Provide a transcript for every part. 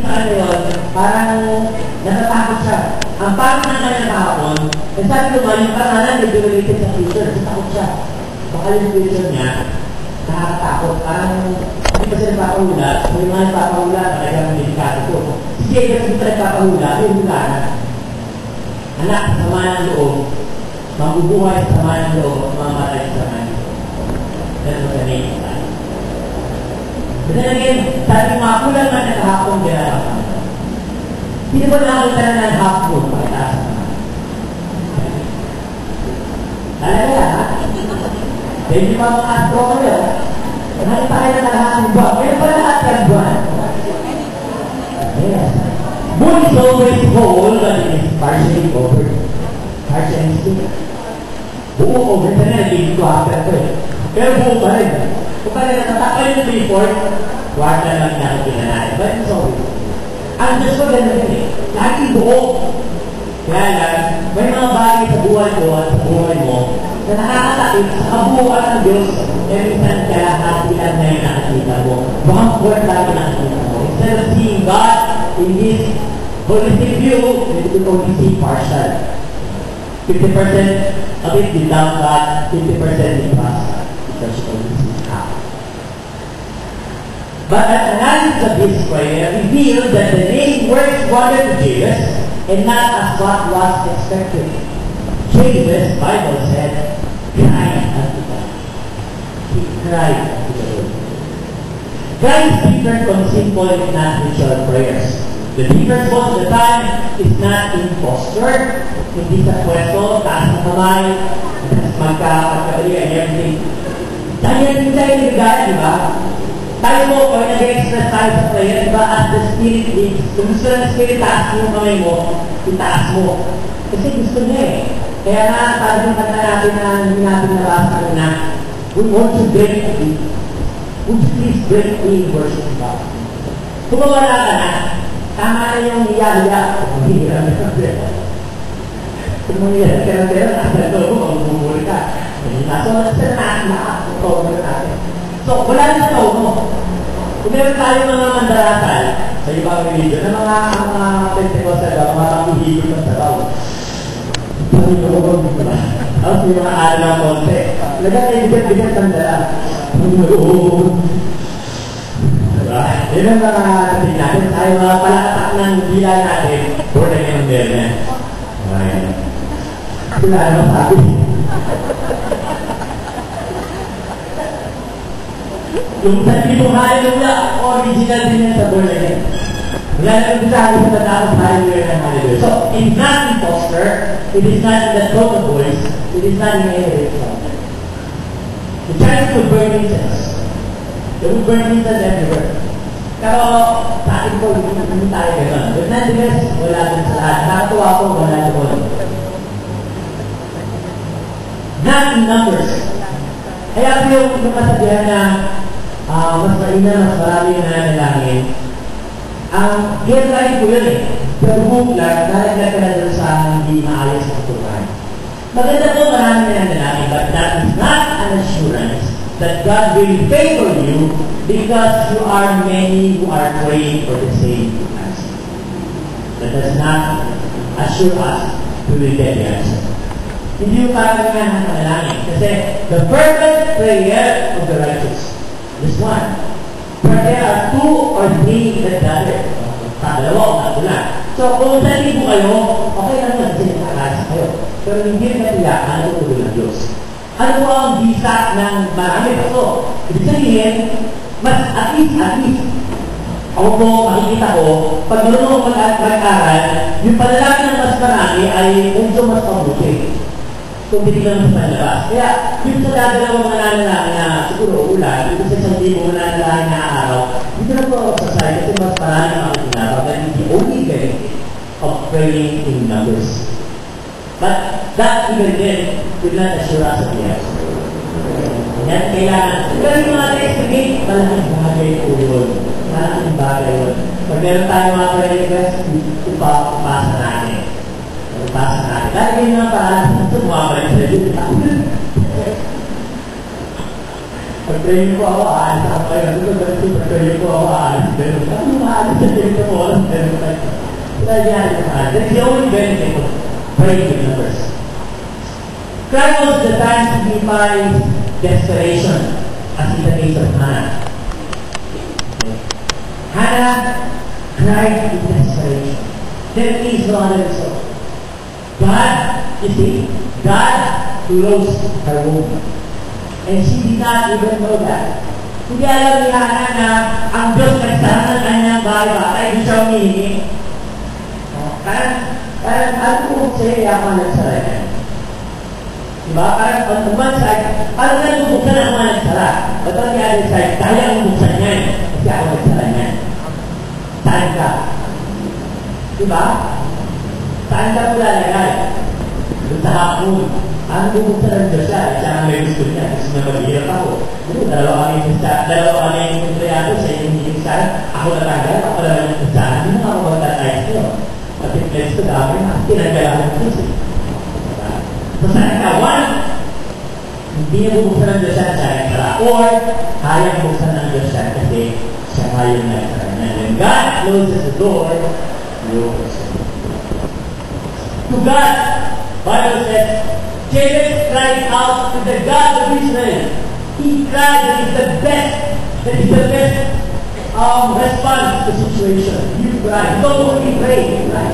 ano yun, parang natatakot siya. Ang parang na kanya kahapon, eh sabi ko nga, yung pangalan na related sa future, natakot siya. Baka yung future niya, nakakatakot. Parang hindi pa siya nagpapahula, may mga nagpapahula, talagang delikado ko. Si Jacob hindi pa nagpapahula, yung hula na. Anak, sama ng loob, mabubuhay sa sama ng loob, mamamatay sa sama ng loob. That's what I mean. But then again, sabi mga kulang na nakahapon ginagawa. Hindi ba nakakita na ng hapon pagkataas naman? Talaga, ha? Dahil di ba mga astronomer, nakita kayo na lahat ng buwan. Kaya pala lahat ng buwan. Yes. Moon is always whole, but it is partially covered. Partially still. Buo over. Ito na naging ko after ito eh. Pero buo pa rin. Kung pala natatakal yung report, wag na lang natin pinanahin. But it's always. Ang Diyos ko ganun yun eh. Lagi buo. Kaya lang, may mga bagay sa buhay ko at sa buhay mo na nakakatakit sa kabuuan ng Diyos. Every time kaya hati lang na yung nakakita mo. Baka word lang yung nakakita mo. Instead of seeing God in His holistic view, you can only see partial. 50% of it is down God, 50% is past. Because you only see half. But an analysis of this prayer revealed that the name works wonder to Jabez and not as what was expected. Jabez, Bible said, cried unto God. He cried unto the Lord. Cry is different from simple and non-ritual prayers. The difference most of the time is not in posture, hindi sa pwesto, taas ng kamay, magkakabali, and everything. Dahil din tayo nagaya, di ba? Tayo mo, pag nag-express tayo sa prayer, di ba, as the Spirit leads, kung gusto ng Spirit, taas mo yung kamay mo, itaas mo. Kasi gusto niya eh. Kaya nga, parang kanta natin na hindi natin nabasa na, we want to break a beat. Would you please break in worship God? Kung wala ka na, tama na yung hiya-hiya. Kung hiya na ka, kung mangyayari ka na pero, nasa loob, magbubuli ka. So, nasa nakakotobor natin. So, wala na ito mo. Kung meron tayo mga mandarasal sa ibang religion, na mga Pentecostal, mga pangihigit ng sabaw. Panginoon, diba? Tapos yung mga alam ng konti. Lagat ay bigat-bigat ang dala. Panginoon. Diba? Yun ang mga natin natin. Tayo mga palatak ng bilang natin. Born again ang biyernes. Ayan. Wala naman sabi. Yung sabi mo hallelujah, original din yan sa born again. Wala naman sabi sa tapos hallelujah ng hallelujah. So, it's not imposter, it is not in the tone of voice, it is not in any ritual. The Chinese would burn incense. They would burn incense everywhere. Pero sa akin po, hindi tayo gano'n. But nonetheless, wala din sa lahat. Nakatuwa ko, wala doon. Not in numbers. Kaya po yung masabihan na mas maina, mas marami yung nananalangin. Ang headline po yun eh. Pero buklat, nalaglag ka na doon sa hindi maayos na tutukan. Maganda po marami nananalangin, but that is not an assurance that God will favor you because you are many who are praying for the same answer. That does not assure us we will get the answer. Hindi yung parang nga ng panalangin. Kasi the fervent prayer of the righteous. This one. But there are 2 or 3 that gather. Dalawa o natulan. So, kung sali po kayo, okay lang naman kasi nakakasa kayo. Pero hindi rin natiyakan ang tuloy ng Diyos. Ano po ang visa ng marami pa ito? Ibig sabihin, mas at least, ako po, makikita ko, pag marunong mag-aral, yung panalangin ng mas marami ay medyo mas mabuti. Kung hindi lang mas malabas. Kaya, yung sa dadalawang mga nanalangin na siguro ulan, yung sa isang libo mga nanalangin na araw, dito na po ako sa side kasi mas marami ang makikinabang na hindi only benefit of praying in numbers. But that even then will not assure us of the answer. Yan, kailangan. Pero yung mga estimate, malaking bagay po yun. Malaking bagay yun. Pag meron tayo mga prayer request, ipapasa natin. Ipapasa natin. Dahil yung mga paraan, ito mga prayer request. Pag pag-pray ko ako, aalis ako kayo. Ano ba pag-pray ko ako, aalis. Pero ano maalis sa dito mo? Pero that's the only benefit of praying with numbers. Cry was the time signifies desperation, as in the case of Hannah. Hannah cried in desperation. There is no other result. God, you see, God closed her womb. And she did not even know that. Hindi alam ni Hannah na ang Diyos nagsara ng kanyang bata ay di siya humihingi. Parang ano kung siya ako nagsara niya? Diba? Parang on the one side, parang nalubuksan ako nagsara. But on the other side, kaya ang buksan niya kasi ako nagsara niya. Saan ka? Diba? Saan ka po lalagay? Doon sa hapon. Ang bubuksan ng Diyos siya, siya ang may gusto niya. Gusto niya maghihirap ako. Dalawa kami yung kontrayado sa inyong hiligsan. Ako natagal, ako naman yung kusahan. Hindi na ako magtatayos niyo. Pati pledge ko dami na tinagalan ng Diyos. So saan ka? One, hindi niya bubuksan ng Diyos siya na siya nagsara. Or, kayang buksan ng Diyos siya kasi siya kayang nagsara niya. When God closes the door, you open it. To God, Bible says, Jabez cried out to the God of Israel. He cried, that is the best response to the situation. You cry. Don't only pray, you cry.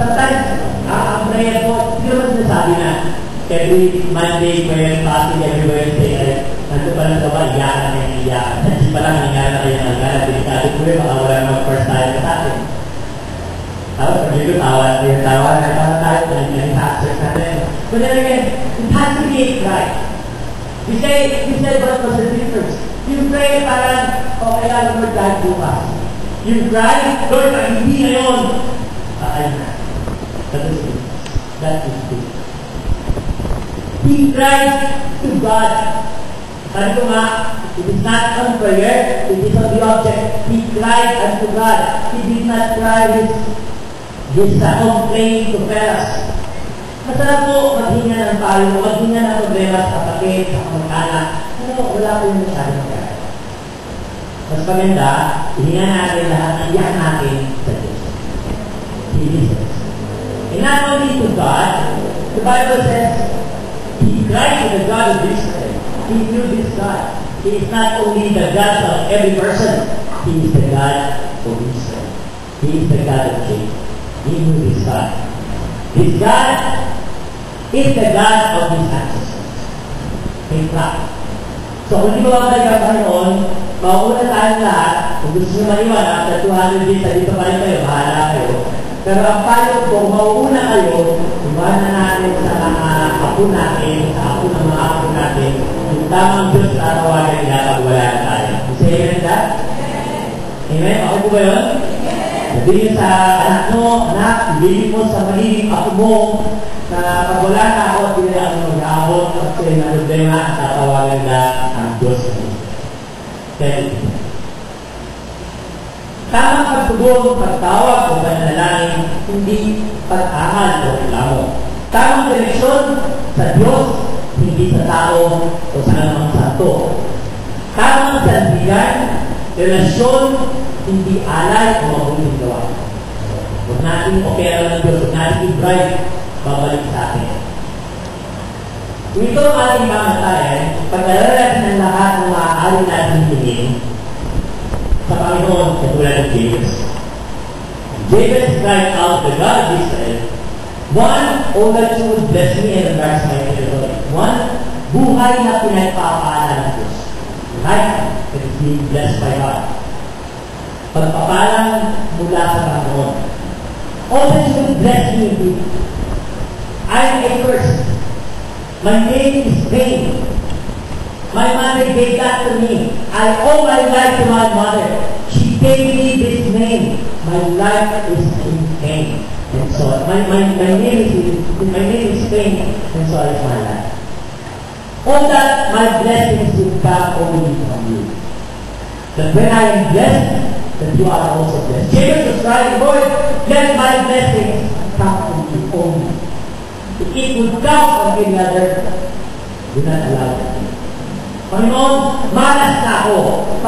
Sometimes, ang prayer po, hindi naman sinasabi na every Monday, prayer, fasting, every Wednesday, nandito pa lang ba, iyakan na yung iyakan. Hindi pa lang nangyari na kayo ng gana, delikado po yun, baka wala naman first time sa atin. Tapos, pag dito, tawa na tayo, nag-answers natin. But then again, it has to be a cry. We say what was the difference? You pray parang, okay lang naman dahil bukas. You cry, Lord, pag hindi ngayon, ayun na. That is good. He cried to God. Sabi ko nga, it is not on prayer, it is on the object. He cried unto God. He did not cry his complaint to Peras. Masarap po maghinga ng payo, maghinga ng problema sa kapatid, sa kamag-anak. Pero wala po yung masyadong kaya. Mas maganda, hihinga natin lahat ng iyak natin sa Diyos. He listens. And not only to God, the Bible says, He cried to the God of Israel. He knew this God. He is not only the God of every person, He is the God of Israel. He is the God of Jacob. He knew this God. This God is the God of his ancestors. In fact. So kung di ba tayo Panginoon, mauna tayong lahat, kung gusto nyo maiwan, after 200 days, dito pa rin kayo, bahala kayo. Pero ang payo ko, mauuna kayo, iwan na natin sa mga apo natin, sa apo ng mga apo natin, yung tamang Diyos na tawagan nila pag wala na tayo. Say amen that? Amen? Okay po ba yun? Sabihin sa anak mo, anak, ibigin mo sa magiging apo mo na pag wala na ako, hindi na ako mag-aabot kasi na problema at tatawagan na ang Diyos. Tamang pagtugon, pagtawag o panalangin, hindi pag-ahal o reklamo. Tamang direksyon sa Diyos, hindi sa tao o sa anumang santo. Tamang sandigan, relasyon, hindi alay o mabuting gawa. Huwag natin opera ng Diyos, huwag natin i-drive, babalik sa atin. Ito ang ating mamatayan, pag-alala natin ang lahat ng maaari natin hingin sa Panginoon, katulad ng Jabez. Jabez cried out the God of Israel, one, oh that you would bless me and embarrass my territory. One, buhay na pinagpapaalam ng Diyos. Life that is being blessed by God. Pagpapalang mula sa Panginoon. Oh that you would bless me indeed. I am a curse. My name is vain. My mother gave that to me. I owe my life to my mother. She gave me this name. My life is in pain. And so my name is pain, and so is my life. All that my blessings will come only from you. That when I am blessed, that you are also blessed. Jacob was crying, Lord, let my blessings come from you only. If it would come from any other, do not allow it. Panginoon, malas na ako.